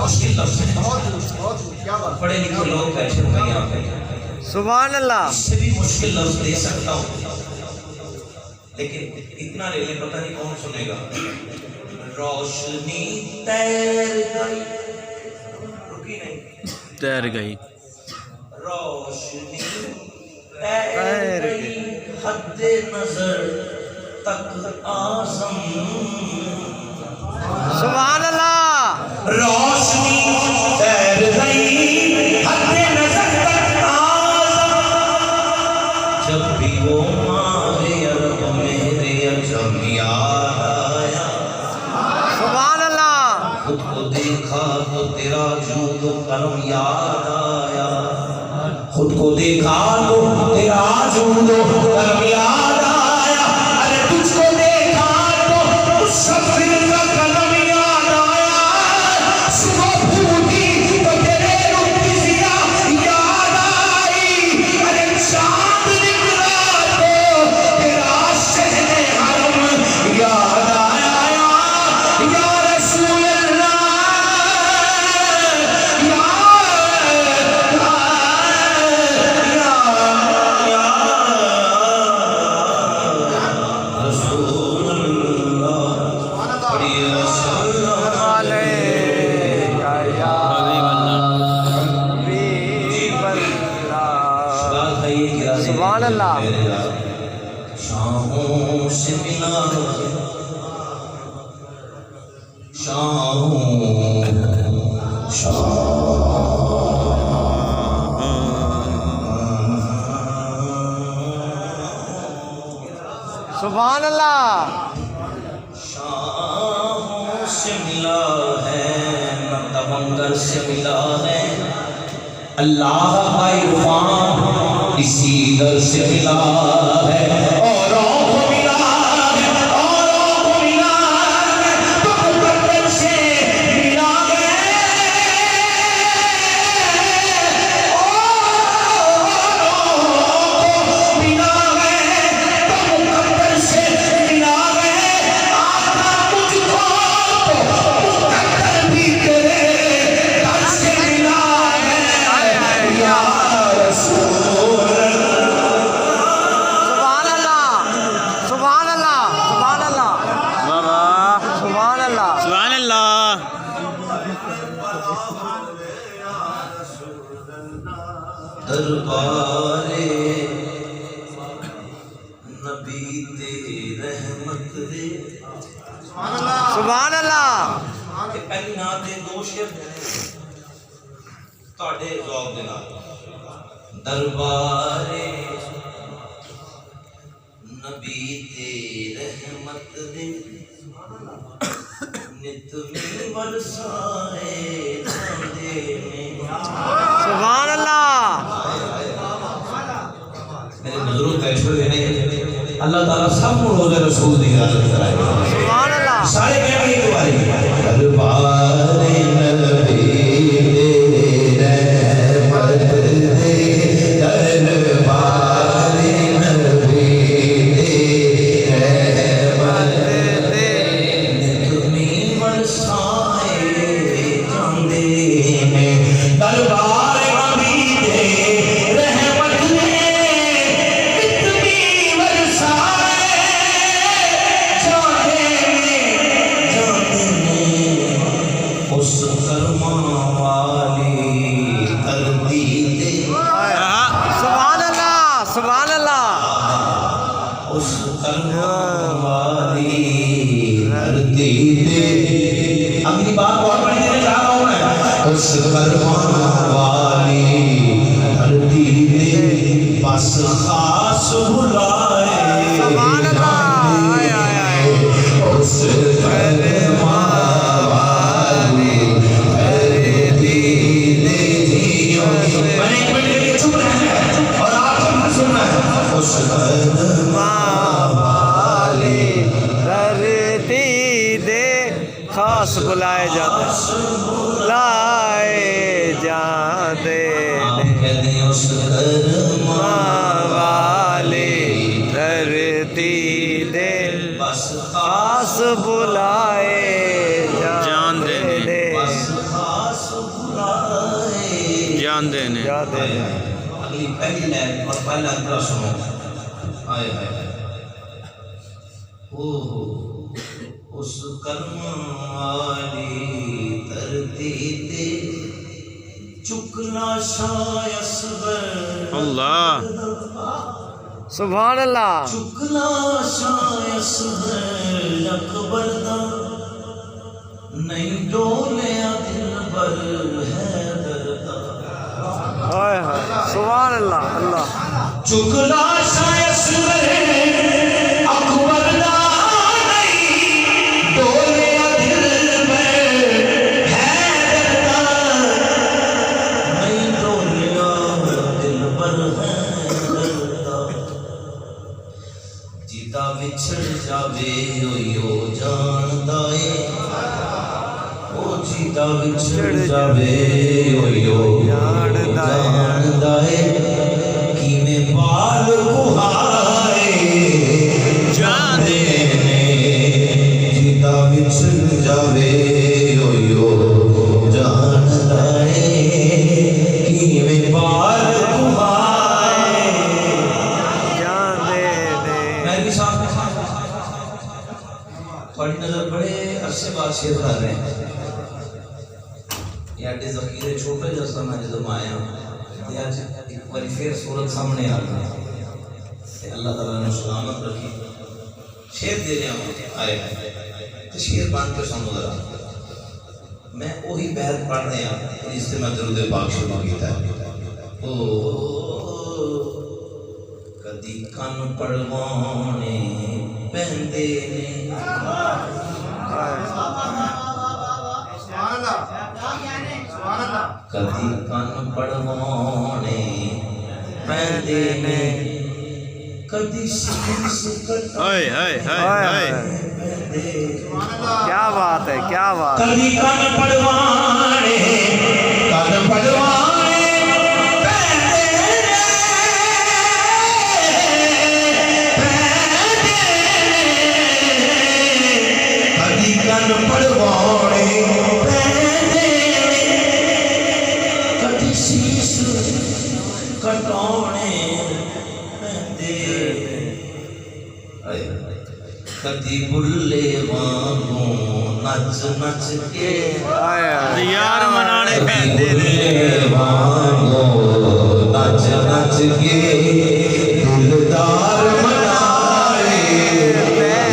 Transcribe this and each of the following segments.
مشکل لفظ ہے، پڑھے لکھے لوگ بیٹھے ہوئے یہاں پہ، سبحان اللہ. اس سے بھی مشکل لفظ دے سکتا ہوں، لیکن اتنا لے لیں پتہ نہیں کون سنے گا. روشنی تیر گئی، رکی نہیں، تیر گئی. روشنی تیر گئی حد نظر تک آزم. سبحان اللہ. روشنی تیر گئی حد نظر تک آزم. جب بھی وہ ماہ عرب میرے عجم یاد آیا، سبحان اللہ. خود کو دیکھا تو تیرا جود و کرم یاد آیا. خود کو دیکھا تو تیرا جود و کرم یاد آیا. ارے تجھ کو دیکھا تو اس سفر کا قلم یاد آیا. صبح پھوٹی تو تیرے رخ کی ضیا یاد آئی. ارے چاند نکلا تو تیرا شہر حرم یاد آیا. یا رسول اللہ، سبحان اللہ. شاہوں سے ملا، شاہوں سبحان اللہ. شاہوں سے ملا ہے، نہ تمنگر سے ملا ہے. اللہ کا عرفان اسی در سے ملا ہے. اوروں کو ملا ہے، اوروں کو ملا ہے، تو مقدر سے ملا ہے. اوروں کو ملا ہے، تو مقدر سے ملا ہے. آقا مجھ کو تو مقدر بھی تیرے در سے ملا ہے. یا رسول سبحان اللہ. سبحان اللہ. سبحان اللہ. بابا سبحان اللہ. سبحان اللہ. دربار نبی دے رحمت دے. سبحان اللہ. کہ پہلی نات دے دو شعر نے تواڈے ذوق دے نال. دربار نبی دے رحمت دے، نت میں برسائے جاندے نے. سبحان اللہ. میرے بزرگ بیٹھے ہوئے ہیں، اللہ تعالیٰ سب کو روزہ رسول دی اجازت کرائے. سبحان اللہ. سارے کہہ رہے ہیں دوبارے دربار نبی دے رحمت دے، دربار نبی دے رحمت دے، نت میں برسائے جاندے نے. دربار نبی دے رحمت دے، نت میں برسائے جاندے نے. اس کرما والی دھرتی تے، سبحان اللہ. سبحان اللہ. اس کرما والی دھرتی تے. اگلی بات بہت بڑی دینے جا رہا ہوں میں. اس کرما والی دھرتی تے بس خاص بلائے سبحان اللہ. آئے آئے آئے. اس کرما والی دھرتی تے. میں نے ایک منٹ کے لیے چپ رہنا ہے اور آپ کو بھی سننا ہے. اس کرما والی دھرتی دے خاص بلائے جاتے ہیں. لائے جاتے کہتے ہیں اس کرما والی دھرتی دے بس خاص جانتے ہیں اگلی پہلی لائن اور پہلا انترا سنو. آئے آئے اس کرم والی دھرتی تے چکنا شایس بر اللہ سبحان اللہ چکنا شایس بر اکبر دا نہیں ڈولیا دل بر ہے دردا. ہائے ہائے سبحان اللہ اللہ چکنا شایس بر اکبر دا نہیں ڈولیا دل بر ہے دردا. نہیں ڈولیا دل بر ہے دردا. جیتا وچھڑ جاوے یو جاندا اے جیتا وچھڑ جاوے یو جاندا اے کیویں بال بہائے جاندے نے. جیتا وچھڑ جاوے یو جاندا اے کیویں بال بہائے جاندے نے. میں بھی صاحب تھوڑی نظر بڑے عرصے بعد شیر کر رہے ہیں. یہ ذخیرے چھوٹے جیسا میں جب آیا آج ایک بار پھر صورت سامنے آ گئی. اللہ تعالیٰ نے سلامت رکھی. شیر دے رہے ہیں آئے تو شیر پڑھ کے سنو ذرا. میں وہی بیت پڑھ رہے ہیں اس سے میں درود پاک شروع کیتا ہے. کدی کن پڑوانے پہندے نے کدی کن پڑوانے پہندے نے کدی شیش ہائے ہائے ہائے ہائے کیا بات ہے کیا بات ہے. کدی کن پڑوانے پڑوانے کدی شیش کٹانے پہندے. کدی بلے وانگوں نچ نچ کے ہائے ہائے یار منانے پہندے نے. وانگوں نچ نچ کے دلدار منائے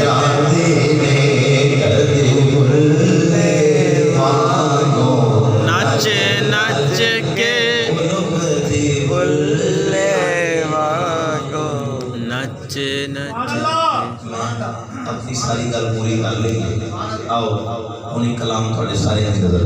جاندے نے. کدی بلے وانگوں نچ نچ کے کدی بلے. نچ نچ اپنی ساری گل پوری کر لیں گے. آؤ انہیں کلام تھوڑے سارے نظر